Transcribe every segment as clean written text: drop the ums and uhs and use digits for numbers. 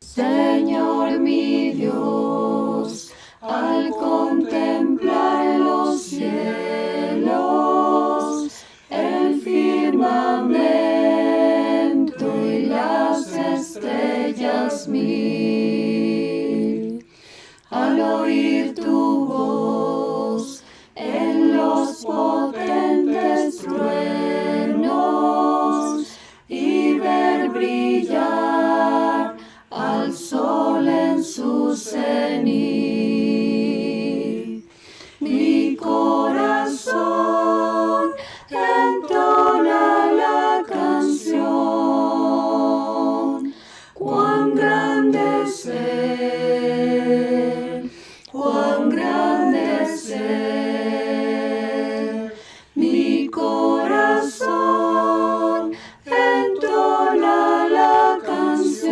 Señor mi Dios, al contemplar los cielos, el firmamento y las estrellas mil, al oír tu voz en los potentes truenos y ver brillar al sol en su cenit, mi corazón entona la canción. Cuán grande es Él, cuán grande es Él, mi corazón entona la canción.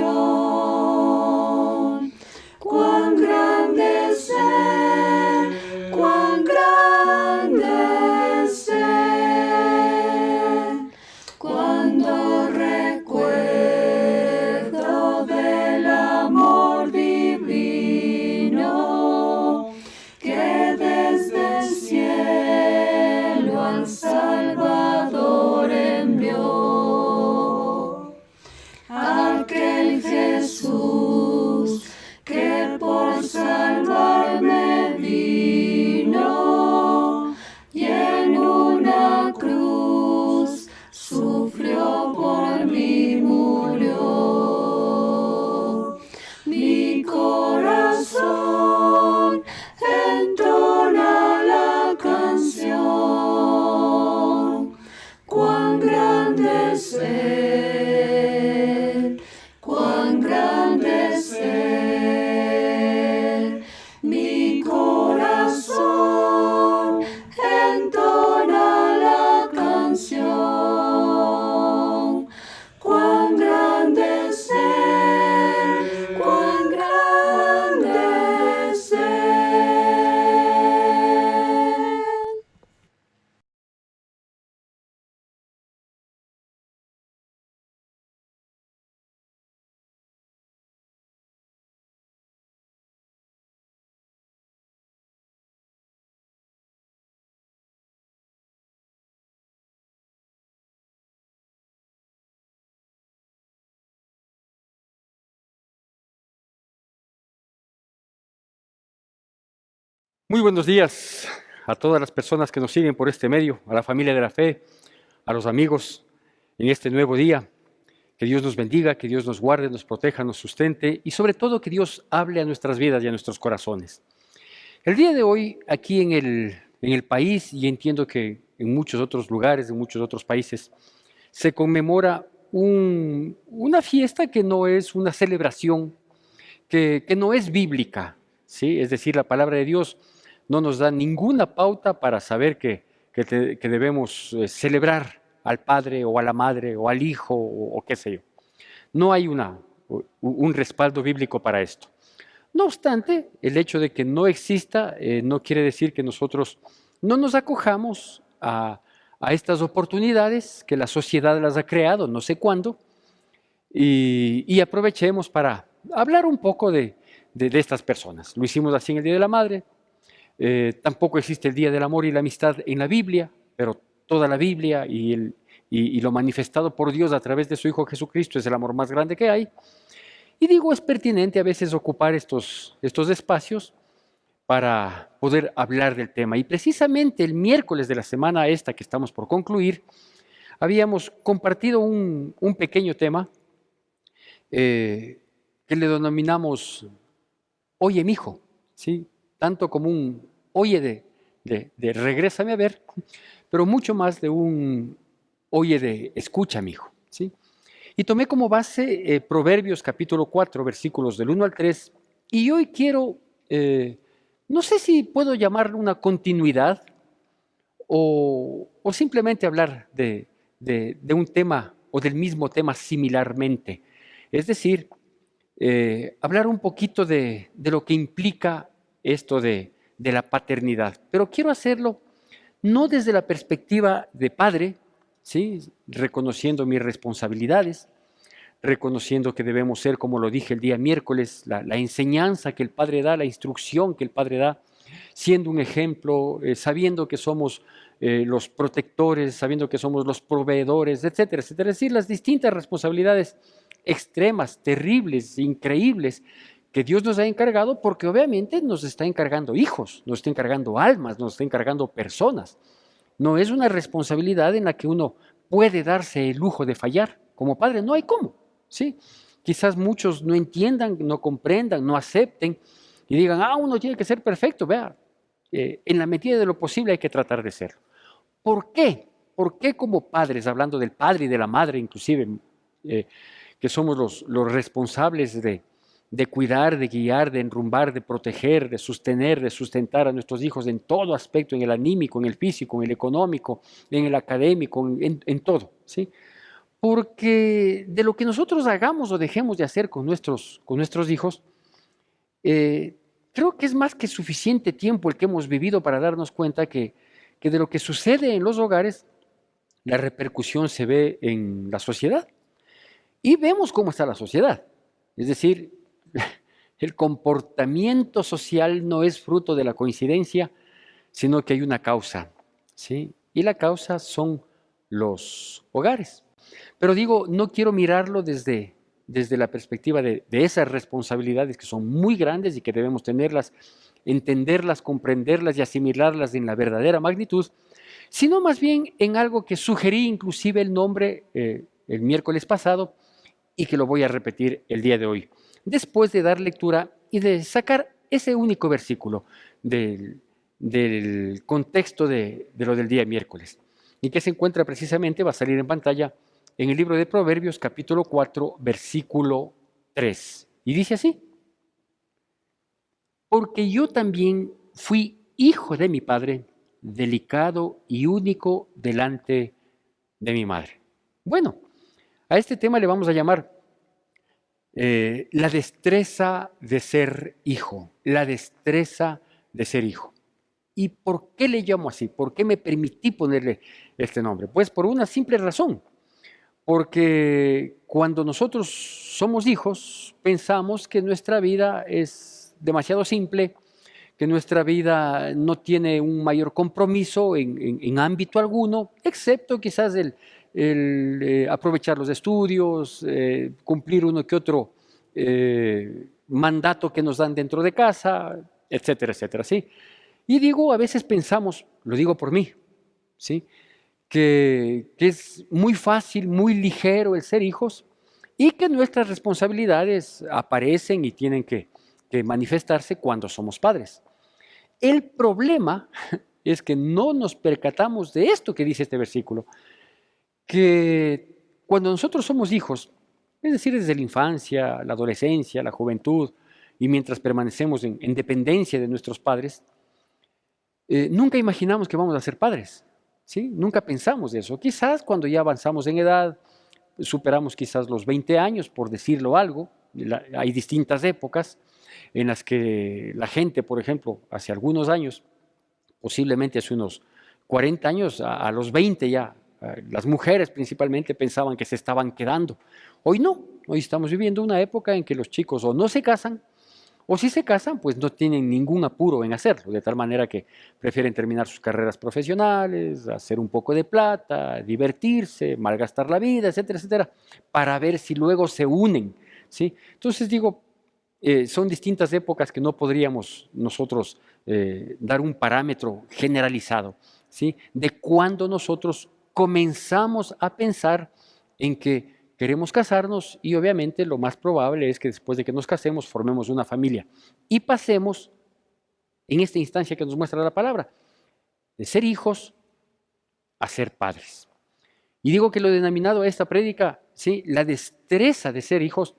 Cuán grande es Él, cuán grande es Él. Cuando recuerdo del amor divino que desde el cielo al Salvador envió, aquel Jesús que por salvarme vino y en una cruz sufrió por mí, murió. Mi corazón entona la canción. Cuán grande es Él, cuán grande es Él, mi corazón entona la canción. Cuán grande es Él, cuán grande es Él. Muy buenos días a todas las personas que nos siguen por este medio, a la familia de la fe, a los amigos en este nuevo día. Que Dios nos bendiga, que Dios nos guarde, nos proteja, nos sustente y sobre todo que Dios hable a nuestras vidas y a nuestros corazones. El día de hoy, aquí en el país, y entiendo que en muchos otros lugares, en muchos otros países, se conmemora una fiesta que no es una celebración, que no es bíblica, ¿sí? Es decir, la palabra de Dios no nos da ninguna pauta para saber que debemos celebrar al padre o a la madre o al hijo o qué sé yo. No hay un respaldo bíblico para esto. No obstante, el hecho de que no exista no quiere decir que nosotros no nos acojamos a estas oportunidades que la sociedad las ha creado, no sé cuándo, y aprovechemos para hablar un poco de estas personas. Lo hicimos así en el Día de la Madre. Tampoco existe el Día del Amor y la Amistad en la Biblia, pero toda la Biblia y lo manifestado por Dios a través de su Hijo Jesucristo es el amor más grande que hay. Y digo, es pertinente a veces ocupar estos espacios para poder hablar del tema. Y precisamente el miércoles de la semana esta que estamos por concluir, habíamos compartido un pequeño tema que le denominamos Oye, mijo, ¿sí? Tanto como un oye de regrésame a ver, pero mucho más de un oye de escucha, mijo, ¿sí? Y tomé como base Proverbios capítulo 4, versículos del 1 al 3, y hoy quiero, no sé si puedo llamarlo una continuidad o simplemente hablar de un tema o del mismo tema similarmente. Es decir, hablar un poquito de lo que implica esto de la paternidad. Pero quiero hacerlo no desde la perspectiva de padre, ¿sí? Reconociendo mis responsabilidades, reconociendo que debemos ser, como lo dije el día miércoles, la enseñanza que el Padre da, la instrucción que el Padre da, siendo un ejemplo, sabiendo que somos los protectores, sabiendo que somos los proveedores, etcétera, etcétera. Es decir, las distintas responsabilidades extremas, terribles, increíbles, que Dios nos ha encargado, porque obviamente nos está encargando hijos, nos está encargando almas, nos está encargando personas. No es una responsabilidad en la que uno puede darse el lujo de fallar. Como padre no hay cómo, ¿sí? Quizás muchos no entiendan, no comprendan, no acepten y digan, uno tiene que ser perfecto. Vea, en la medida de lo posible hay que tratar de serlo. ¿Por qué? ¿Por qué como padres, hablando del padre y de la madre inclusive, que somos los responsables de cuidar, de guiar, de enrumbar, de proteger, de sostener, de sustentar a nuestros hijos en todo aspecto, en el anímico, en el físico, en el económico, en el académico, en todo, ¿sí? Porque de lo que nosotros hagamos o dejemos de hacer con nuestros hijos, creo que es más que suficiente tiempo el que hemos vivido para darnos cuenta que de lo que sucede en los hogares, la repercusión se ve en la sociedad. Y vemos cómo está la sociedad. Es decir, el comportamiento social no es fruto de la coincidencia, sino que hay una causa, ¿sí? Y la causa son los hogares. Pero digo, no quiero mirarlo desde la perspectiva de esas responsabilidades que son muy grandes y que debemos tenerlas, entenderlas, comprenderlas y asimilarlas en la verdadera magnitud, sino más bien en algo que sugerí inclusive el nombre el miércoles pasado y que lo voy a repetir el día de hoy, después de dar lectura y de sacar ese único versículo del contexto de lo del día miércoles, y que se encuentra precisamente, va a salir en pantalla, en el libro de Proverbios, capítulo 4, versículo 3. Y dice así: porque yo también fui hijo de mi padre, delicado y único delante de mi madre. Bueno, a este tema le vamos a llamar la destreza de ser hijo, la destreza de ser hijo. ¿Y por qué le llamo así? ¿Por qué me permití ponerle este nombre? Pues por una simple razón. Porque cuando nosotros somos hijos, pensamos que nuestra vida es demasiado simple, que nuestra vida no tiene un mayor compromiso en ámbito alguno, excepto quizás el aprovechar los estudios, cumplir uno que otro mandato que nos dan dentro de casa, etcétera, etcétera, ¿sí? Y digo, a veces pensamos, lo digo por mí, ¿sí?, que es muy fácil, muy ligero el ser hijos y que nuestras responsabilidades aparecen y tienen que manifestarse cuando somos padres. El problema es que no nos percatamos de esto que dice este versículo, que cuando nosotros somos hijos, es decir, desde la infancia, la adolescencia, la juventud, y mientras permanecemos en dependencia de nuestros padres, nunca imaginamos que vamos a ser padres. ¿Sí? Nunca pensamos eso. Quizás cuando ya avanzamos en edad, superamos quizás los 20 años, por decirlo algo. Hay distintas épocas en las que la gente, por ejemplo, hace algunos años, posiblemente hace unos 40 años, a los 20 ya, las mujeres principalmente pensaban que se estaban quedando. Hoy no, hoy estamos viviendo una época en que los chicos o no se casan, o si se casan, pues no tienen ningún apuro en hacerlo, de tal manera que prefieren terminar sus carreras profesionales, hacer un poco de plata, divertirse, malgastar la vida, etcétera, etcétera, para ver si luego se unen, ¿sí? Entonces digo, son distintas épocas que no podríamos nosotros dar un parámetro generalizado, ¿sí?, de cuando nosotros comenzamos a pensar en que queremos casarnos y obviamente lo más probable es que después de que nos casemos formemos una familia y pasemos en esta instancia que nos muestra la palabra, de ser hijos a ser padres. Y digo que lo he denominado a esta prédica, ¿sí?, la destreza de ser hijos,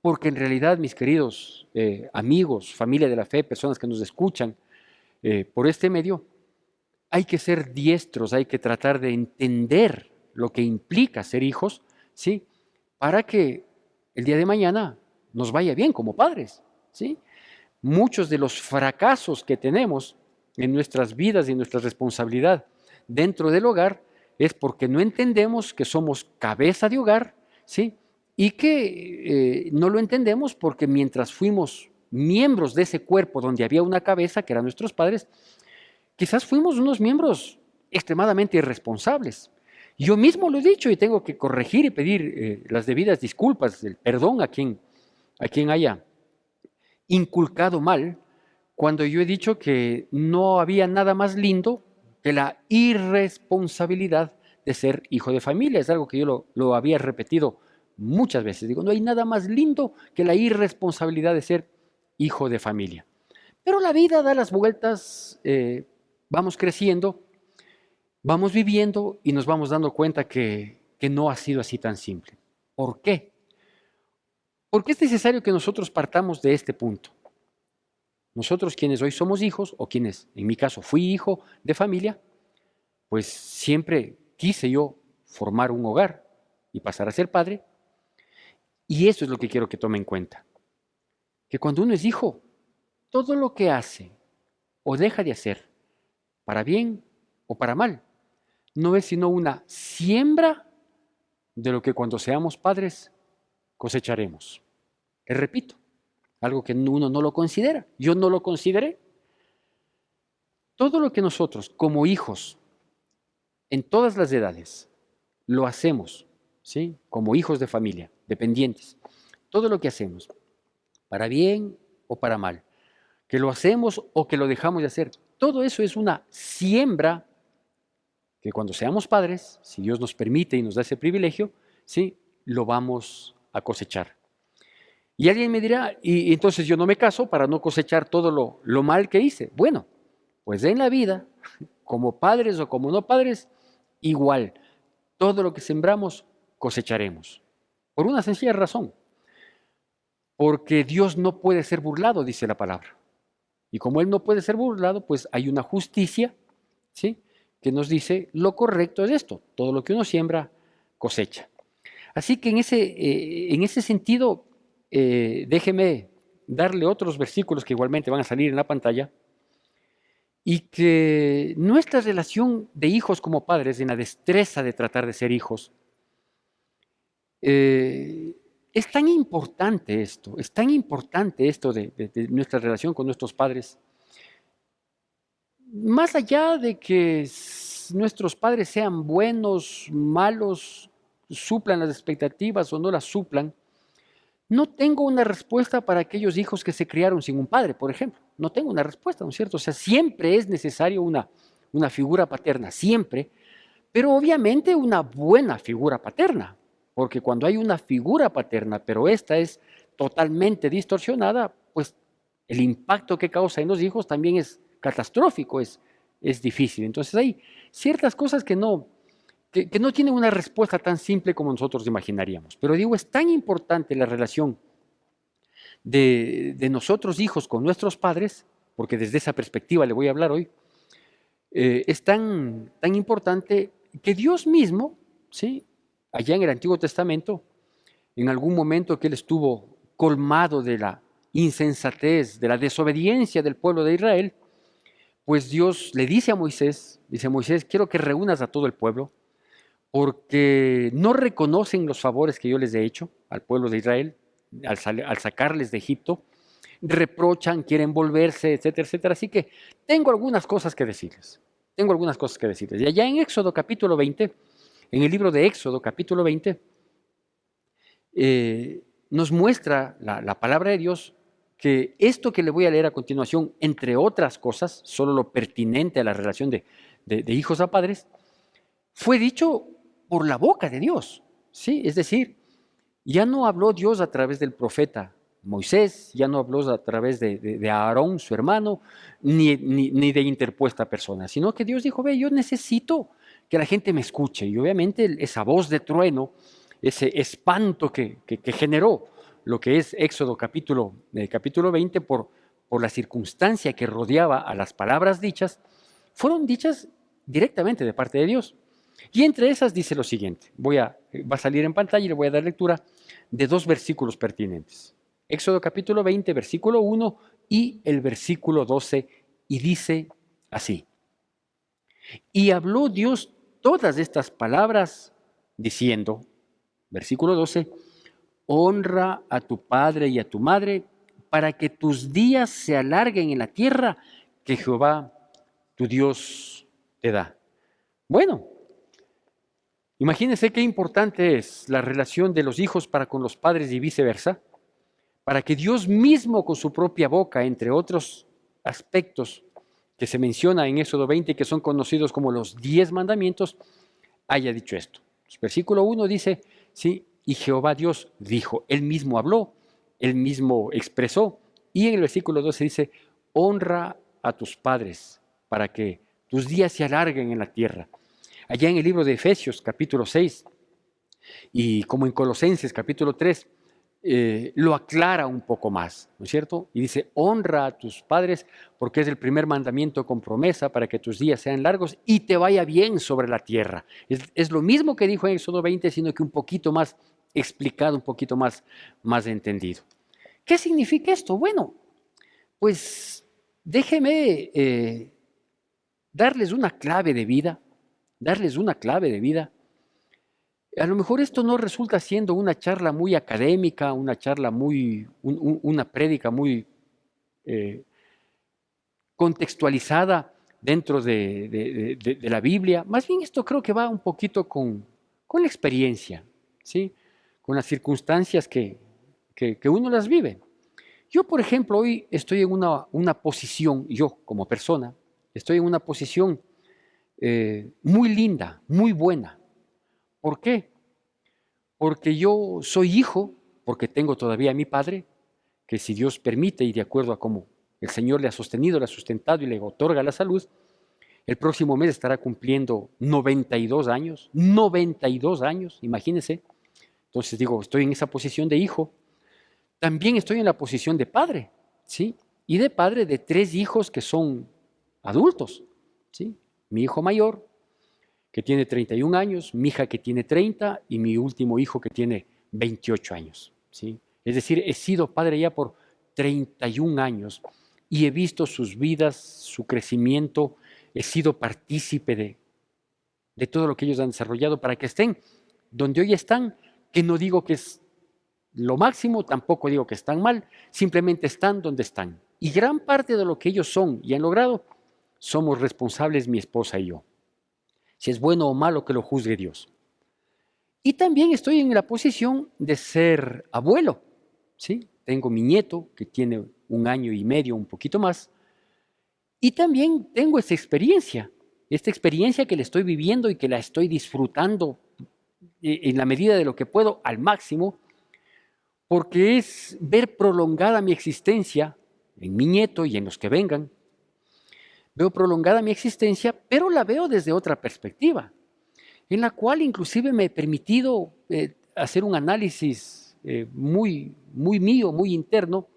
porque en realidad, mis queridos amigos, familia de la fe, personas que nos escuchan por este medio, hay que ser diestros, hay que tratar de entender lo que implica ser hijos, ¿sí?, para que el día de mañana nos vaya bien como padres, ¿sí? Muchos de los fracasos que tenemos en nuestras vidas y en nuestra responsabilidad dentro del hogar es porque no entendemos que somos cabeza de hogar, ¿sí?, y que no lo entendemos porque mientras fuimos miembros de ese cuerpo donde había una cabeza, que eran nuestros padres, quizás fuimos unos miembros extremadamente irresponsables. Yo mismo lo he dicho y tengo que corregir y pedir las debidas disculpas, el perdón a quien haya inculcado mal, cuando yo he dicho que no había nada más lindo que la irresponsabilidad de ser hijo de familia. Es algo que yo lo había repetido muchas veces. Digo, no hay nada más lindo que la irresponsabilidad de ser hijo de familia. Pero la vida da las vueltas, vamos creciendo, vamos viviendo y nos vamos dando cuenta que no ha sido así tan simple. ¿Por qué? Porque es necesario que nosotros partamos de este punto. Nosotros quienes hoy somos hijos, o quienes en mi caso fui hijo de familia, pues siempre quise yo formar un hogar y pasar a ser padre. Y eso es lo que quiero que tome en cuenta. Que cuando uno es hijo, todo lo que hace o deja de hacer, para bien o para mal, no es sino una siembra de lo que cuando seamos padres cosecharemos. Les repito, algo que uno no lo considera. Yo no lo consideré. Todo lo que nosotros, como hijos, en todas las edades, lo hacemos, ¿sí? Como hijos de familia, dependientes. Todo lo que hacemos, para bien o para mal, que lo hacemos o que lo dejamos de hacer, todo eso es una siembra que cuando seamos padres, si Dios nos permite y nos da ese privilegio, ¿sí? Lo vamos a cosechar. Y alguien me dirá, y entonces yo no me caso para no cosechar todo lo mal que hice. Bueno, pues en la vida, como padres o como no padres, igual, todo lo que sembramos cosecharemos. Por una sencilla razón. Porque Dios no puede ser burlado, dice la palabra. Y como Él no puede ser burlado, pues hay una justicia, ¿sí? Que nos dice lo correcto es esto, todo lo que uno siembra cosecha. Así que en ese sentido, déjeme darle otros versículos que igualmente van a salir en la pantalla, y que nuestra relación de hijos como padres, en la destreza de tratar de ser hijos, es tan importante esto de nuestra relación con nuestros padres, más allá de que nuestros padres sean buenos, malos, suplan las expectativas o no las suplan, no tengo una respuesta para aquellos hijos que se criaron sin un padre, por ejemplo. No tengo una respuesta, ¿no es cierto? O sea, siempre es necesario una figura paterna, siempre, pero obviamente una buena figura paterna, porque cuando hay una figura paterna, pero esta es totalmente distorsionada, pues el impacto que causa en los hijos también es catastrófico, es difícil. Entonces hay ciertas cosas que no tienen una respuesta tan simple como nosotros imaginaríamos. Pero digo, es tan importante la relación de nosotros hijos con nuestros padres, porque desde esa perspectiva le voy a hablar hoy, es tan importante que Dios mismo, ¿sí? Allá en el Antiguo Testamento, en algún momento que Él estuvo colmado de la insensatez, de la desobediencia del pueblo de Israel, pues Dios le dice a Moisés, quiero que reúnas a todo el pueblo, porque no reconocen los favores que yo les he hecho al pueblo de Israel al sacarles de Egipto, reprochan, quieren volverse, etcétera, etcétera. Así que tengo algunas cosas que decirles. Y allá en Éxodo capítulo 20, en el libro de Éxodo capítulo 20, nos muestra la palabra de Dios que esto que le voy a leer a continuación, entre otras cosas, solo lo pertinente a la relación de hijos a padres, fue dicho por la boca de Dios, ¿sí? Es decir, ya no habló Dios a través del profeta Moisés, ya no habló a través de Aarón, su hermano, ni de interpuesta persona, sino que Dios dijo, ve, yo necesito que la gente me escuche. Y obviamente esa voz de trueno, ese espanto que generó lo que es Éxodo capítulo 20 por la circunstancia que rodeaba a las palabras dichas, fueron dichas directamente de parte de Dios. Y entre esas dice lo siguiente, va a salir en pantalla y le voy a dar lectura de dos versículos pertinentes. Éxodo capítulo 20, versículo 1 y el versículo 12, y dice así. Y habló Dios todas estas palabras diciendo, versículo 12, honra a tu padre y a tu madre para que tus días se alarguen en la tierra que Jehová, tu Dios, te da. Bueno, imagínense qué importante es la relación de los hijos para con los padres y viceversa, para que Dios mismo con su propia boca, entre otros aspectos que se menciona en Éxodo 20, que son conocidos como los 10 mandamientos, haya dicho esto. Versículo 1 dice, sí, y Jehová Dios dijo, Él mismo habló, Él mismo expresó, y en el versículo 12 dice, honra a tus padres para que tus días se alarguen en la tierra. Allá en el libro de Efesios, capítulo 6, y como en Colosenses, capítulo 3, lo aclara un poco más, ¿no es cierto? Y dice, honra a tus padres porque es el primer mandamiento con promesa para que tus días sean largos y te vaya bien sobre la tierra. Es lo mismo que dijo en Éxodo 20, sino que un poquito más explicado, un poquito más entendido. ¿Qué significa esto? Bueno, pues déjeme darles una clave de vida, A lo mejor esto no resulta siendo una charla muy académica, una prédica muy contextualizada dentro de la Biblia. Más bien esto creo que va un poquito con la experiencia, ¿sí? Con las circunstancias que uno las vive. Yo, por ejemplo, hoy estoy en una posición, yo como persona, estoy en una posición muy linda, muy buena. ¿Por qué? Porque yo soy hijo, porque tengo todavía a mi padre, que si Dios permite y de acuerdo a cómo el Señor le ha sostenido, le ha sustentado y le otorga la salud, el próximo mes estará cumpliendo 92 años, imagínense. Entonces digo, estoy en esa posición de hijo. También estoy en la posición de padre, ¿sí? Y de padre de 3 hijos que son adultos, ¿sí? Mi hijo mayor, que tiene 31 años, mi hija que tiene 30 y mi último hijo que tiene 28 años, ¿sí? Es decir, he sido padre ya por 31 años y he visto sus vidas, su crecimiento, he sido partícipe de todo lo que ellos han desarrollado para que estén donde hoy están, que no digo que es lo máximo, tampoco digo que están mal, simplemente están donde están. Y gran parte de lo que ellos son y han logrado, somos responsables mi esposa y yo. Si es bueno o malo, que lo juzgue Dios. Y también estoy en la posición de ser abuelo, ¿sí? Tengo mi nieto, que tiene 1 año y medio, un poquito más, y también tengo esta experiencia que la estoy viviendo y que la estoy disfrutando en la medida de lo que puedo, al máximo, porque es ver prolongada mi existencia en mi nieto y en los que vengan. Veo prolongada mi existencia, pero la veo desde otra perspectiva, en la cual inclusive me he permitido hacer un análisis muy mío, muy interno,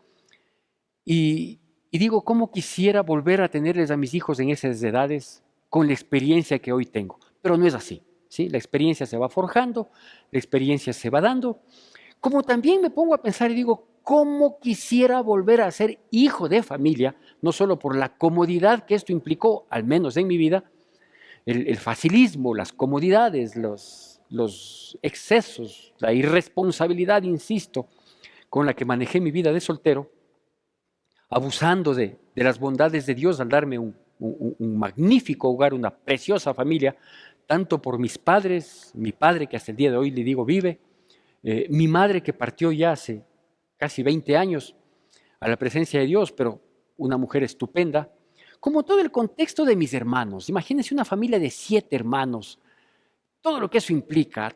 y digo, ¿cómo quisiera volver a tenerles a mis hijos en esas edades con la experiencia que hoy tengo? Pero no es así, ¿sí? La experiencia se va forjando, la experiencia se va dando. Como también me pongo a pensar y digo, ¿cómo quisiera volver a ser hijo de familia? No solo por la comodidad que esto implicó, al menos en mi vida, el facilismo, las comodidades, los excesos, la irresponsabilidad, insisto, con la que manejé mi vida de soltero, abusando de las bondades de Dios al darme un magnífico hogar, una preciosa familia, tanto por mis padres, mi padre que hasta el día de hoy le digo vive, mi madre que partió ya hace casi 20 años a la presencia de Dios, pero una mujer estupenda, como todo el contexto de mis hermanos. Imagínense una familia de 7 hermanos, todo lo que eso implica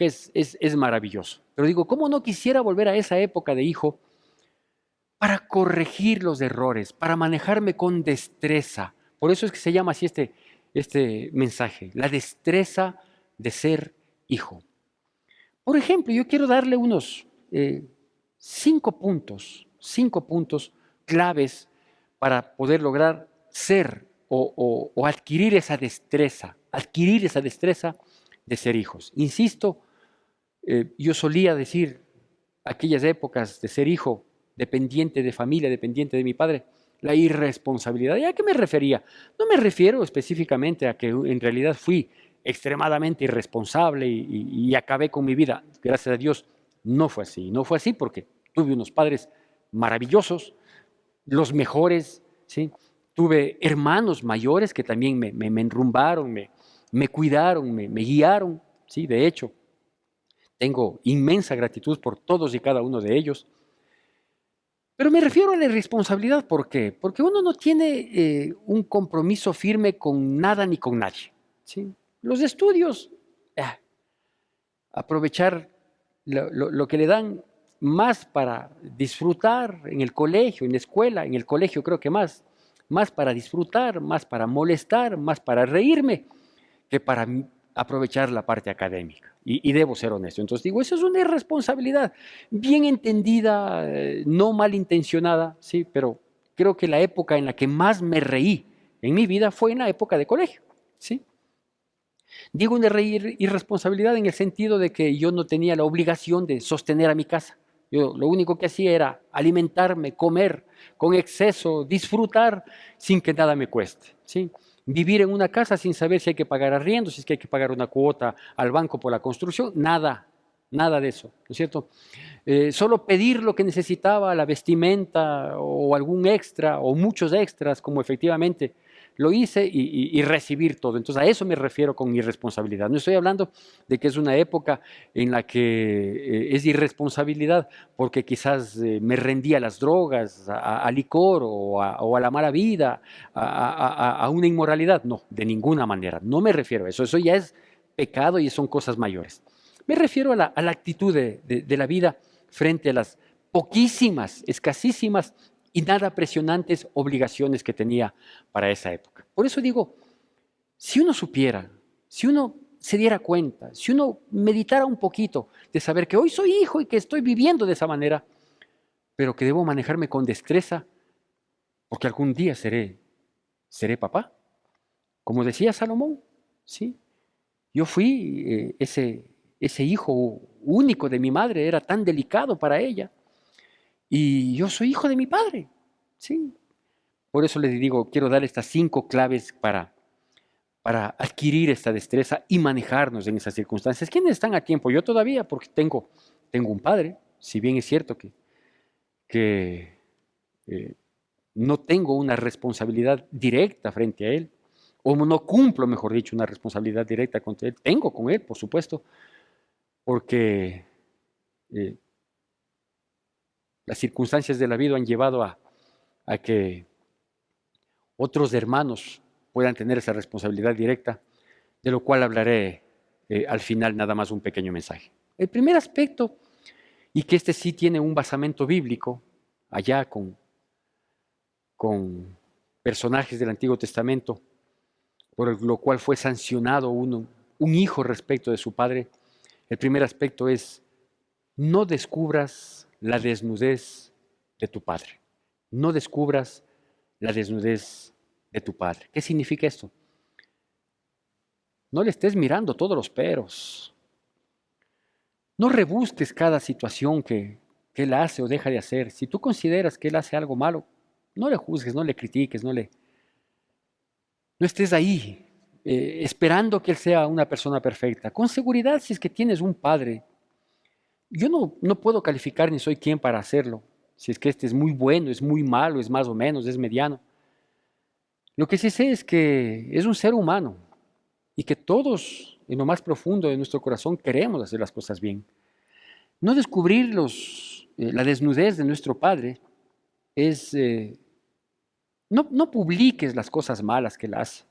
es maravilloso. Pero digo, ¿cómo no quisiera volver a esa época de hijo para corregir los errores, para manejarme con destreza? Por eso es que se llama así este mensaje, la destreza de ser hijo. Por ejemplo, yo quiero darle unos 5 puntos claves para poder lograr ser o adquirir esa destreza de ser hijos. Insisto, yo solía decir aquellas épocas de ser hijo, dependiente de familia, dependiente de mi padre, la irresponsabilidad. ¿Y a qué me refería? No me refiero específicamente a que en realidad fui extremadamente irresponsable y acabé con mi vida, gracias a Dios, no fue así. No fue así porque tuve unos padres maravillosos, los mejores, ¿sí? Tuve hermanos mayores que también me enrumbaron, me cuidaron, me guiaron, ¿sí? De hecho, tengo inmensa gratitud por todos y cada uno de ellos. Pero me refiero a la irresponsabilidad, ¿por qué? Porque uno no tiene un compromiso firme con nada ni con nadie, ¿sí? Los estudios, ah, aprovechar lo que le dan más para disfrutar en el colegio, en la escuela, en el colegio creo que más para disfrutar, más para molestar, más para reírme, que para aprovechar la parte académica. Y debo ser honesto. Entonces digo, eso es una irresponsabilidad, bien entendida, no malintencionada, sí, pero creo que la época en la que más me reí en mi vida fue en la época de colegio, ¿sí? Digo una irresponsabilidad en el sentido de que yo no tenía la obligación de sostener a mi casa. Yo lo único que hacía era alimentarme, comer con exceso, disfrutar sin que nada me cueste, ¿sí? Vivir en una casa sin saber si hay que pagar arriendo, si es que hay que pagar una cuota al banco por la construcción, nada, nada de eso, ¿no es cierto? Solo pedir lo que necesitaba, la vestimenta o algún extra o muchos extras, como efectivamente lo hice y recibir todo. Entonces a eso me refiero con irresponsabilidad. No estoy hablando de que es una época en la que es irresponsabilidad porque quizás me rendí a las drogas, a licor o a la mala vida, a una inmoralidad. No, de ninguna manera. No me refiero a eso. Eso ya es pecado y son cosas mayores. Me refiero a la actitud de la vida frente a las poquísimas, escasísimas y nada presionantes obligaciones que tenía para esa época. Por eso digo, si uno supiera, si uno se diera cuenta, si uno meditara un poquito de saber que hoy soy hijo y que estoy viviendo de esa manera, pero que debo manejarme con destreza, porque algún día seré papá. Como decía Salomón, ¿sí? Yo fui ese hijo único de mi madre, era tan delicado para ella. Y yo soy hijo de mi padre, ¿sí? Por eso les digo, quiero dar estas 5 claves para adquirir esta destreza y manejarnos en esas circunstancias. ¿Quiénes están a tiempo? Yo todavía, porque tengo un padre, si bien es cierto que no tengo una responsabilidad directa frente a él, o no cumplo, mejor dicho, una responsabilidad directa contra él. Tengo con él, por supuesto, porque las circunstancias de la vida han llevado a que otros hermanos puedan tener esa responsabilidad directa, de lo cual hablaré al final nada más un pequeño mensaje. El primer aspecto, y que este sí tiene un basamento bíblico, allá con personajes del Antiguo Testamento, por lo cual fue sancionado un hijo respecto de su padre. El primer aspecto es, no descubras la desnudez de tu padre. No descubras la desnudez de tu padre. ¿Qué significa esto? No le estés mirando todos los peros. No rebusques cada situación que él hace o deja de hacer. Si tú consideras que él hace algo malo, no le juzgues, no le critiques, no estés ahí esperando que él sea una persona perfecta. Con seguridad, si es que tienes un padre, yo no puedo calificar ni soy quien para hacerlo. Si es que este es muy bueno, es muy malo, es más o menos, es mediano. Lo que sí sé es que es un ser humano y que todos, en lo más profundo de nuestro corazón, queremos hacer las cosas bien. No descubrir la desnudez de nuestro Padre es, no publiques las cosas malas que él hace.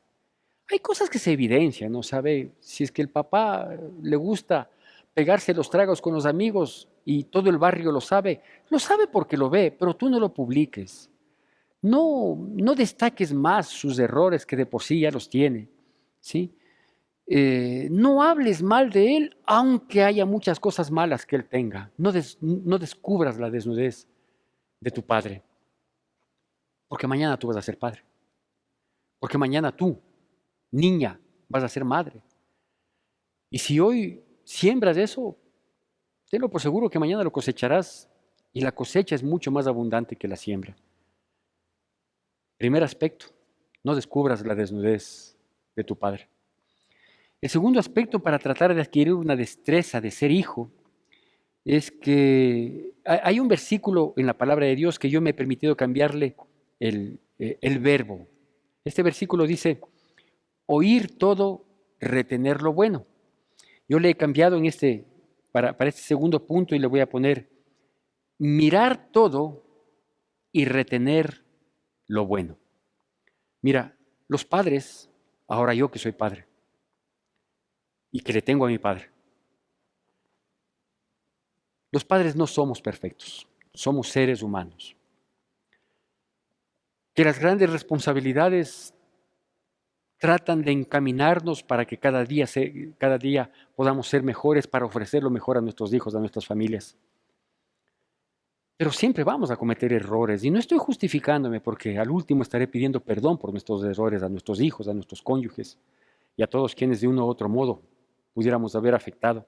Hay cosas que se evidencian, ¿no? ¿Sabe? Si es que el papá le gusta pegarse los tragos con los amigos y todo el barrio lo sabe porque lo ve, pero tú no lo publiques. No destaques más sus errores que de por sí ya los tiene, ¿sí? No hables mal de él, aunque haya muchas cosas malas que él tenga. No descubras la desnudez de tu padre, porque mañana tú vas a ser padre, porque mañana tú, niña, vas a ser madre. Y si hoy siembras eso, tenlo por seguro que mañana lo cosecharás, y la cosecha es mucho más abundante que la siembra. Primer aspecto, no descubras la desnudez de tu padre. El segundo aspecto para tratar de adquirir una destreza de ser hijo es que hay un versículo en la palabra de Dios que yo me he permitido cambiarle el verbo. Este versículo dice, oír todo, retener lo bueno. Yo le he cambiado para este segundo punto y le voy a poner, mirar todo y retener lo bueno. Mira, los padres, ahora yo que soy padre y que le tengo a mi padre, los padres no somos perfectos, somos seres humanos. Que las grandes responsabilidades tratan de encaminarnos para que cada día podamos ser mejores para ofrecer lo mejor a nuestros hijos, a nuestras familias. Pero siempre vamos a cometer errores y no estoy justificándome porque al último estaré pidiendo perdón por nuestros errores a nuestros hijos, a nuestros cónyuges y a todos quienes de uno u otro modo pudiéramos haber afectado.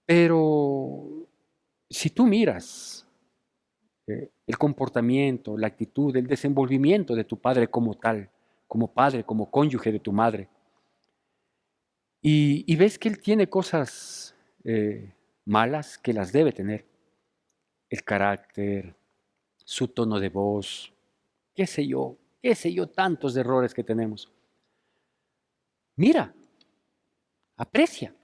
Pero si tú miras el comportamiento, la actitud, el desenvolvimiento de tu padre como tal, como padre, como cónyuge de tu madre, y ves que él tiene cosas malas que las debe tener, el carácter, su tono de voz, qué sé yo, tantos errores que tenemos. Mira, aprecia.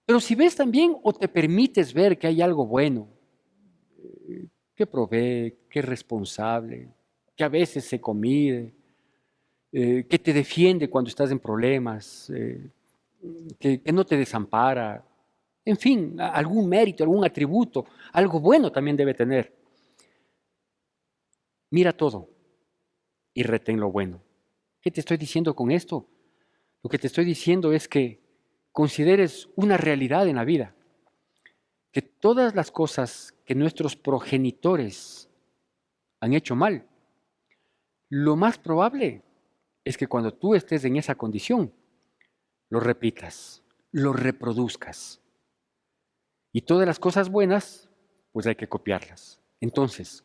Pero si ves también o te permites ver que hay algo bueno, que provee, que es responsable, que a veces se comide, que te defiende cuando estás en problemas, que no te desampara, en fin, algún mérito, algún atributo, algo bueno también debe tener. Mira todo y retén lo bueno. ¿Qué te estoy diciendo con esto? Lo que te estoy diciendo es que consideres una realidad en la vida, que todas las cosas que nuestros progenitores han hecho mal, lo más probable es que cuando tú estés en esa condición, lo repitas, lo reproduzcas. Y todas las cosas buenas, pues hay que copiarlas. Entonces,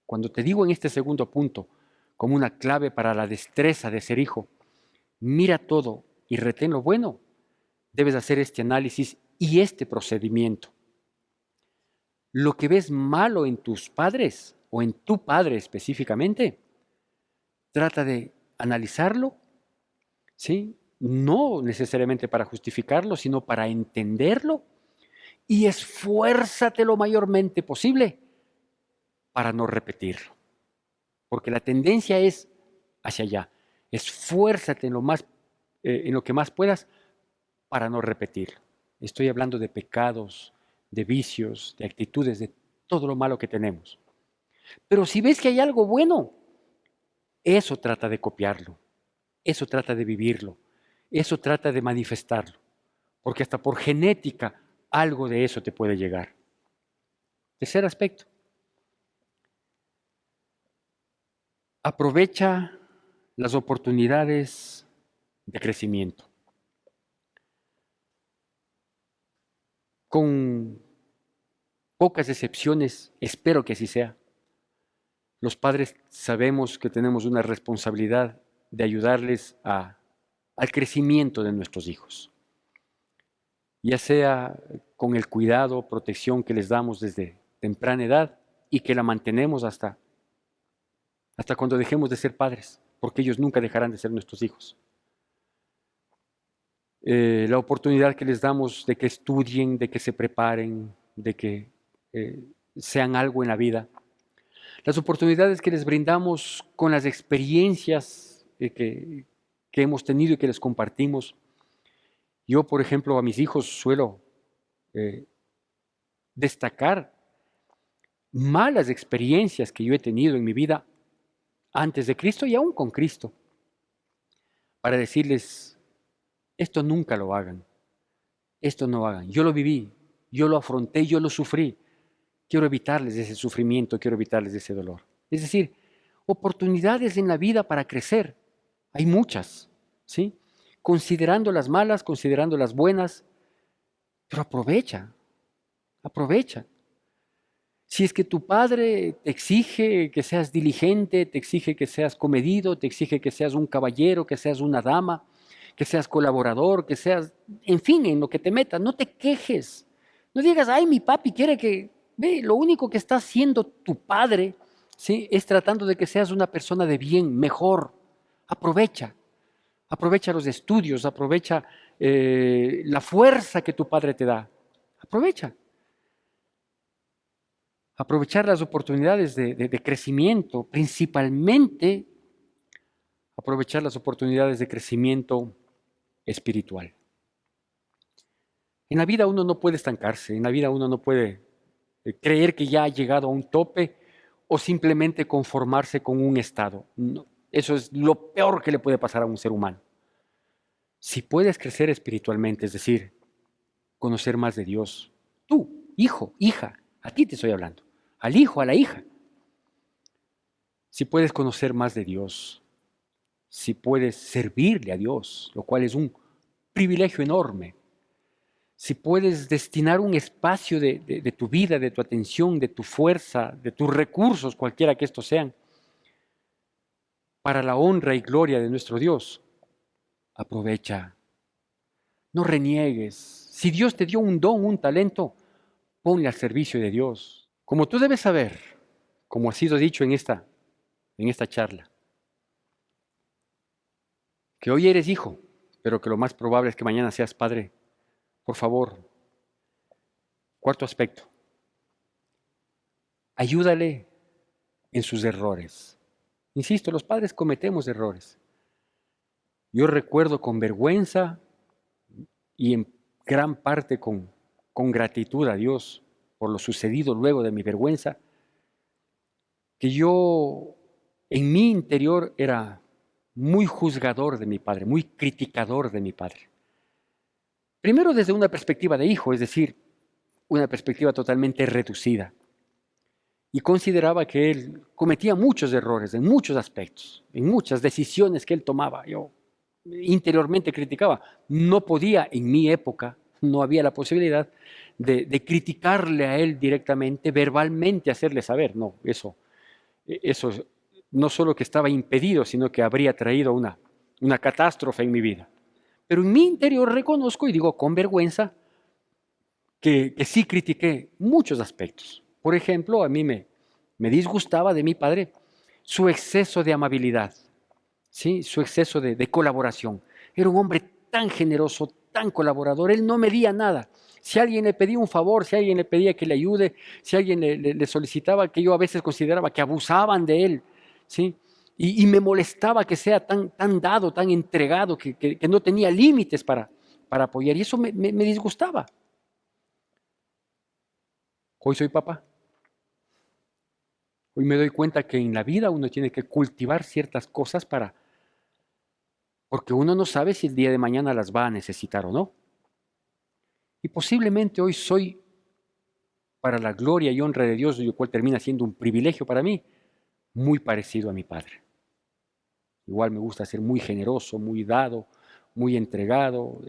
cuando te digo en este segundo punto, como una clave para la destreza de ser hijo, mira todo y retén lo bueno, debes hacer este análisis y este procedimiento. Lo que ves malo en tus padres o en tu padre específicamente, trata de analizarlo, ¿sí? No necesariamente para justificarlo, sino para entenderlo y esfuérzate lo mayormente posible para no repetirlo. Porque la tendencia es hacia allá. Esfuérzate en lo que más puedas para no repetirlo. Estoy hablando de pecados, de vicios, de actitudes, de todo lo malo que tenemos. Pero si ves que hay algo bueno, eso trata de copiarlo, eso trata de vivirlo, eso trata de manifestarlo, porque hasta por genética algo de eso te puede llegar. Tercer aspecto. Aprovecha las oportunidades de crecimiento. Con pocas excepciones, espero que así sea, los padres sabemos que tenemos una responsabilidad de ayudarles al crecimiento de nuestros hijos, ya sea con el cuidado, protección que les damos desde temprana edad y que la mantenemos hasta cuando dejemos de ser padres, porque ellos nunca dejarán de ser nuestros hijos. La oportunidad que les damos de que estudien, de que se preparen, de que sean algo en la vida. Las oportunidades que les brindamos con las experiencias que hemos tenido y que les compartimos. Yo, por ejemplo, a mis hijos suelo destacar malas experiencias que yo he tenido en mi vida antes de Cristo y aún con Cristo, para decirles, esto nunca lo hagan, esto no hagan. Yo lo viví, yo lo afronté, yo lo sufrí. Quiero evitarles ese sufrimiento, quiero evitarles ese dolor. Es decir, oportunidades en la vida para crecer. Hay muchas, ¿sí? Considerando las malas, considerando las buenas, pero aprovecha. Si es que tu padre te exige que seas diligente, te exige que seas comedido, te exige que seas un caballero, que seas una dama, que seas colaborador, que seas, en fin, en lo que te metas, no te quejes. No digas, ay, mi papi quiere que... Ve, lo único que está haciendo tu padre, ¿sí? Es tratando de que seas una persona de bien, mejor. Aprovecha. Aprovecha los estudios, aprovecha la fuerza que tu padre te da. Aprovecha. Aprovechar las oportunidades de crecimiento, principalmente aprovechar las oportunidades de crecimiento espiritual. En la vida uno no puede estancarse, en la vida uno no puede creer que ya ha llegado a un tope o simplemente conformarse con un estado. No, eso es lo peor que le puede pasar a un ser humano. Si puedes crecer espiritualmente, es decir, conocer más de Dios, tú, hijo, hija, a ti te estoy hablando, al hijo, a la hija. Si puedes conocer más de Dios, si puedes servirle a Dios, lo cual es un privilegio enorme, si puedes destinar un espacio de tu vida, de tu atención, de tu fuerza, de tus recursos, cualquiera que estos sean, para la honra y gloria de nuestro Dios, aprovecha. No reniegues. Si Dios te dio un don, un talento, ponle al servicio de Dios. Como tú debes saber, como ha sido dicho en esta charla, que hoy eres hijo, pero que lo más probable es que mañana seas padre. Por favor, cuarto aspecto, ayúdale en sus errores. Insisto, los padres cometemos errores. Yo recuerdo con vergüenza y en gran parte con gratitud a Dios por lo sucedido luego de mi vergüenza, que yo en mi interior era muy juzgador de mi padre, muy criticador de mi padre. Primero desde una perspectiva de hijo, es decir, una perspectiva totalmente reducida. Y consideraba que él cometía muchos errores en muchos aspectos, en muchas decisiones que él tomaba. Yo interiormente criticaba. No podía, en mi época, no había la posibilidad de criticarle a él directamente, verbalmente hacerle saber. No, eso no solo que estaba impedido, sino que habría traído una catástrofe en mi vida. Pero en mi interior reconozco y digo con vergüenza que sí critiqué muchos aspectos. Por ejemplo, a mí me disgustaba de mi padre su exceso de amabilidad, ¿sí? Su exceso de colaboración. Era un hombre tan generoso, tan colaborador, él no medía nada. Si alguien le pedía un favor, si alguien le pedía que le ayude, si alguien le solicitaba, que yo a veces consideraba que abusaban de él, ¿sí? Y me molestaba que sea tan dado, tan entregado, que no tenía límites para apoyar. Y eso me disgustaba. Hoy soy papá. Hoy me doy cuenta que en la vida uno tiene que cultivar ciertas cosas porque uno no sabe si el día de mañana las va a necesitar o no. Y posiblemente hoy soy, para la gloria y honra de Dios, lo cual termina siendo un privilegio para mí, muy parecido a mi padre. Igual me gusta ser muy generoso, muy dado, muy entregado,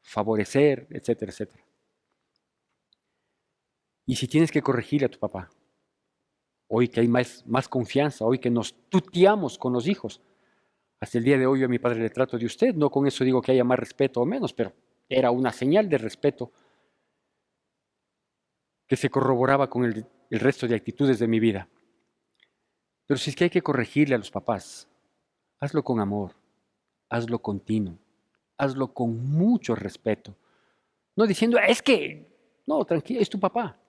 favorecer, etcétera, etcétera. Y si tienes que corregir a tu papá, hoy que hay más confianza, hoy que nos tuteamos con los hijos, hasta el día de hoy yo a mi padre le trato de usted, no con eso digo que haya más respeto o menos, pero era una señal de respeto que se corroboraba con el resto de actitudes de mi vida. Pero si es que hay que corregirle a los papás, hazlo con amor, hazlo continuo, hazlo con mucho respeto. No diciendo, es que, no, tranquilo, es tu papá.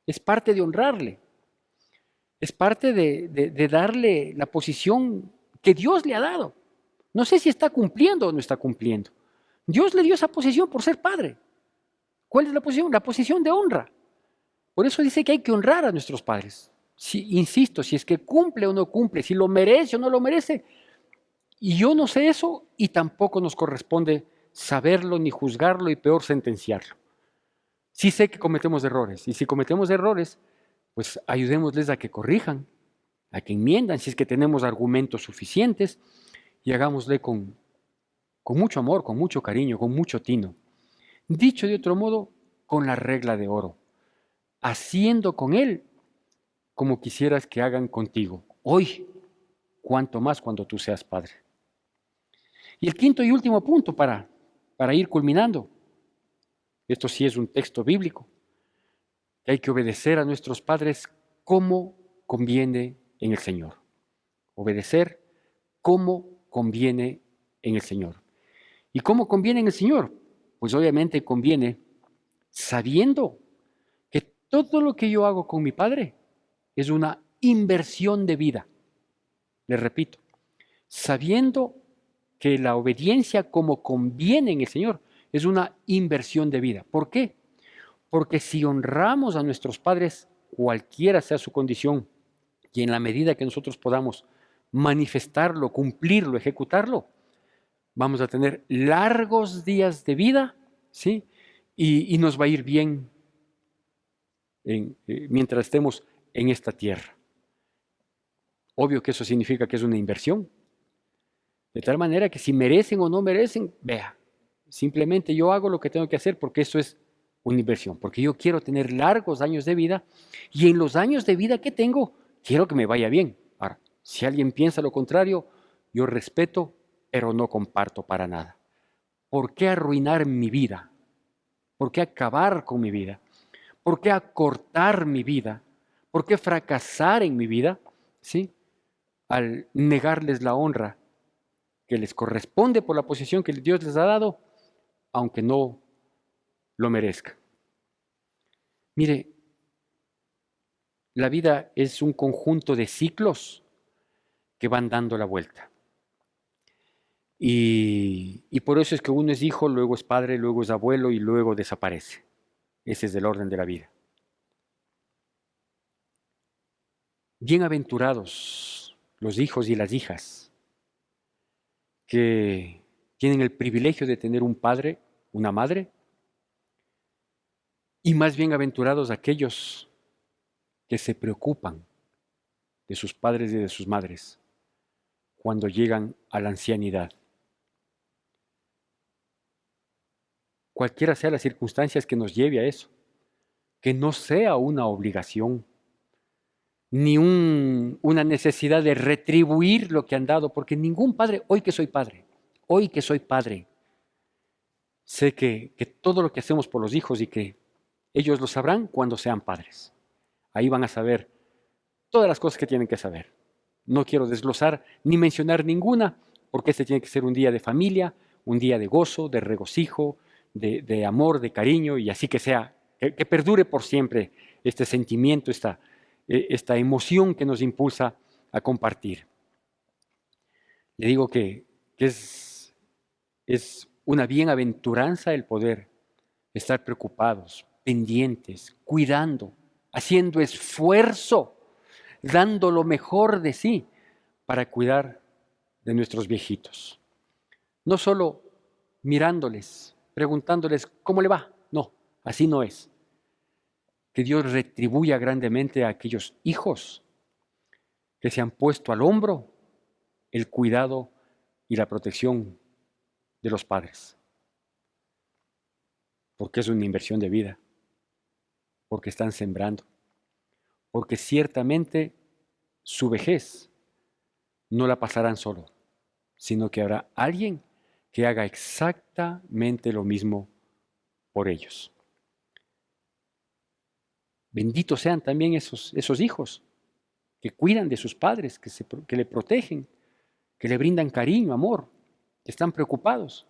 Es parte de honrarle. Es parte de darle la posición que Dios le ha dado. No sé si está cumpliendo o no está cumpliendo. Dios le dio esa posición por ser padre. ¿Cuál es la posición? La posición de honra. Por eso dice que hay que honrar a nuestros padres. Si, insisto, si es que cumple o no cumple, si lo merece o no lo merece. Y yo no sé eso y tampoco nos corresponde saberlo ni juzgarlo y peor sentenciarlo. Sí sé que cometemos errores y si cometemos errores, pues ayudémosles a que corrijan, a que enmiendan si es que tenemos argumentos suficientes y hagámosle con mucho amor, con mucho cariño, con mucho tino. Dicho de otro modo, con la regla de oro, haciendo con él como quisieras que hagan contigo. Hoy, cuanto más cuando tú seas padre. Y el quinto y último punto para ir culminando. Esto sí es un texto bíblico, que hay que obedecer a nuestros padres como conviene en el Señor. Obedecer como conviene en el Señor. ¿Y cómo conviene en el Señor? Pues obviamente conviene sabiendo que todo lo que yo hago con mi Padre es una inversión de vida. Les repito, sabiendo que la obediencia como conviene en el Señor es una inversión de vida. ¿Por qué? Porque si honramos a nuestros padres, cualquiera sea su condición, y en la medida que nosotros podamos manifestarlo, cumplirlo, ejecutarlo, vamos a tener largos días de vida, ¿sí? Y nos va a ir bien mientras estemos en esta tierra. Obvio que eso significa que es una inversión. De tal manera que si merecen o no merecen, vea, simplemente yo hago lo que tengo que hacer porque eso es una inversión, porque yo quiero tener largos años de vida y en los años de vida que tengo, quiero que me vaya bien. Ahora, si alguien piensa lo contrario, yo respeto, pero no comparto para nada. ¿Por qué arruinar mi vida? ¿Por qué acabar con mi vida? ¿Por qué acortar mi vida? ¿Por qué fracasar en mi vida? ¿Sí? Al negarles la honra que les corresponde por la posición que Dios les ha dado, aunque no lo merezca. Mire, la vida es un conjunto de ciclos que van dando la vuelta. Y por eso es que uno es hijo, luego es padre, luego es abuelo y luego desaparece. Ese es el orden de la vida. Bienaventurados los hijos y las hijas que tienen el privilegio de tener un padre, una madre, y más bienaventurados aquellos que se preocupan de sus padres y de sus madres cuando llegan a la ancianidad. Cualquiera sea las circunstancias que nos lleve a eso, que no sea una obligación, ni una necesidad de retribuir lo que han dado, porque ningún padre, hoy que soy padre, sé que todo lo que hacemos por los hijos y que ellos lo sabrán cuando sean padres. Ahí van a saber todas las cosas que tienen que saber. No quiero desglosar ni mencionar ninguna, porque este tiene que ser un día de familia, un día de gozo, de regocijo, de amor, de cariño, y así que sea, que perdure por siempre este sentimiento, esta emoción que nos impulsa a compartir. Le digo que es una bienaventuranza el poder estar preocupados, pendientes, cuidando, haciendo esfuerzo, dando lo mejor de sí para cuidar de nuestros viejitos. No solo mirándoles, preguntándoles cómo le va. No, así no es. Que Dios retribuya grandemente a aquellos hijos que se han puesto al hombro el cuidado y la protección de los padres. Porque es una inversión de vida, porque están sembrando, porque ciertamente su vejez no la pasarán solo, sino que habrá alguien que haga exactamente lo mismo por ellos. Benditos sean también esos hijos que cuidan de sus padres, que le protegen, que le brindan cariño, amor, que están preocupados.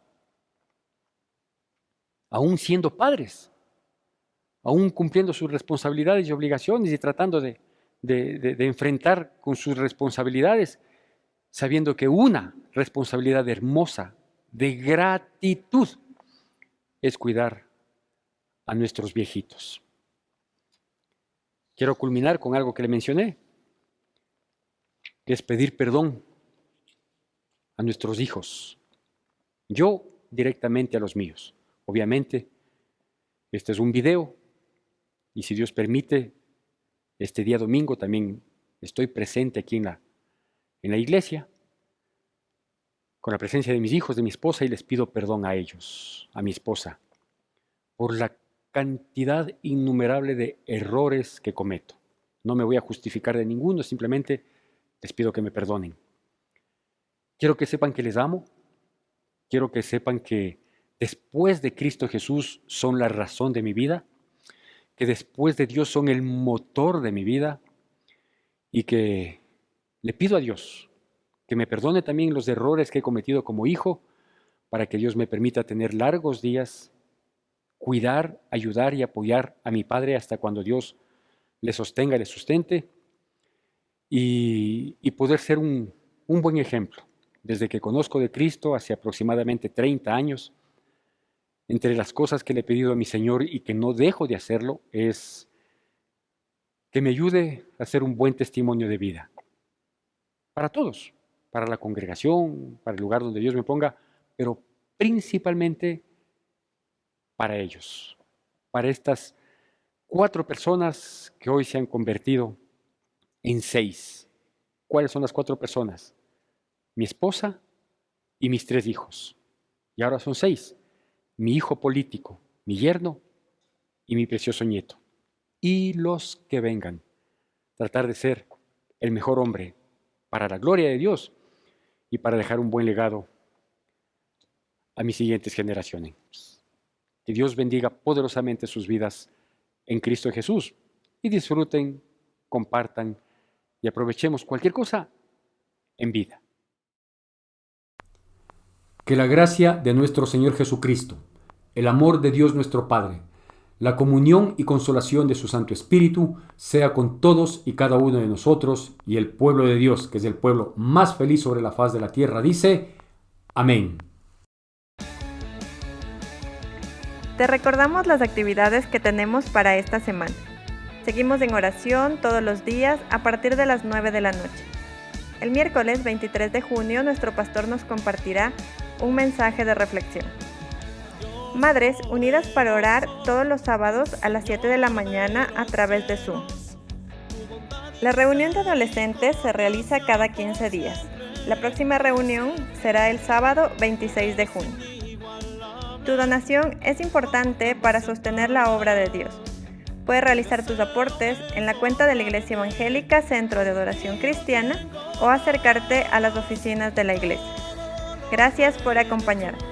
Aún siendo padres, aún cumpliendo sus responsabilidades y obligaciones y tratando de enfrentar con sus responsabilidades, sabiendo que una responsabilidad hermosa de gratitud es cuidar a nuestros viejitos. Quiero culminar con algo que le mencioné, que es pedir perdón a nuestros hijos. Yo directamente a los míos. Obviamente, este es un video y si Dios permite, este día domingo también estoy presente aquí en la iglesia, con la presencia de mis hijos, de mi esposa, y les pido perdón a ellos, a mi esposa, por la cantidad innumerable de errores que cometo. No me voy a justificar de ninguno, simplemente les pido que me perdonen. Quiero que sepan que les amo, quiero que sepan que después de Cristo Jesús son la razón de mi vida, que después de Dios son el motor de mi vida y que le pido a Dios que me perdone también los errores que he cometido como hijo, para que Dios me permita tener largos días, cuidar, ayudar y apoyar a mi padre hasta cuando Dios le sostenga, le sustente y poder ser un buen ejemplo. Desde que conozco de Cristo, hace aproximadamente 30 años, entre las cosas que le he pedido a mi Señor y que no dejo de hacerlo, es que me ayude a ser un buen testimonio de vida. Para todos, para la congregación, para el lugar donde Dios me ponga, pero principalmente para ellos, para estas 4 personas que hoy se han convertido en 6. ¿Cuáles son las 4 personas? Mi esposa y mis 3 hijos. Y ahora son 6. Mi hijo político, mi yerno y mi precioso nieto. Y los que vengan. Tratar de ser el mejor hombre para la gloria de Dios y para dejar un buen legado a mis siguientes generaciones. Que Dios bendiga poderosamente sus vidas en Cristo Jesús y disfruten, compartan y aprovechemos cualquier cosa en vida. Que la gracia de nuestro Señor Jesucristo, el amor de Dios nuestro Padre, la comunión y consolación de su Santo Espíritu sea con todos y cada uno de nosotros, y el pueblo de Dios, que es el pueblo más feliz sobre la faz de la tierra, dice: Amén. Te recordamos las actividades que tenemos para esta semana. Seguimos en oración todos los días a partir de las 9 de la noche. El miércoles 23 de junio nuestro pastor nos compartirá un mensaje de reflexión. Madres unidas para orar todos los sábados a las 7 de la mañana a través de Zoom. La reunión de adolescentes se realiza cada 15 días. La próxima reunión será el sábado 26 de junio. Tu donación es importante para sostener la obra de Dios. Puedes realizar tus aportes en la cuenta de la Iglesia Evangélica Centro de Adoración Cristiana o acercarte a las oficinas de la iglesia. Gracias por acompañarnos.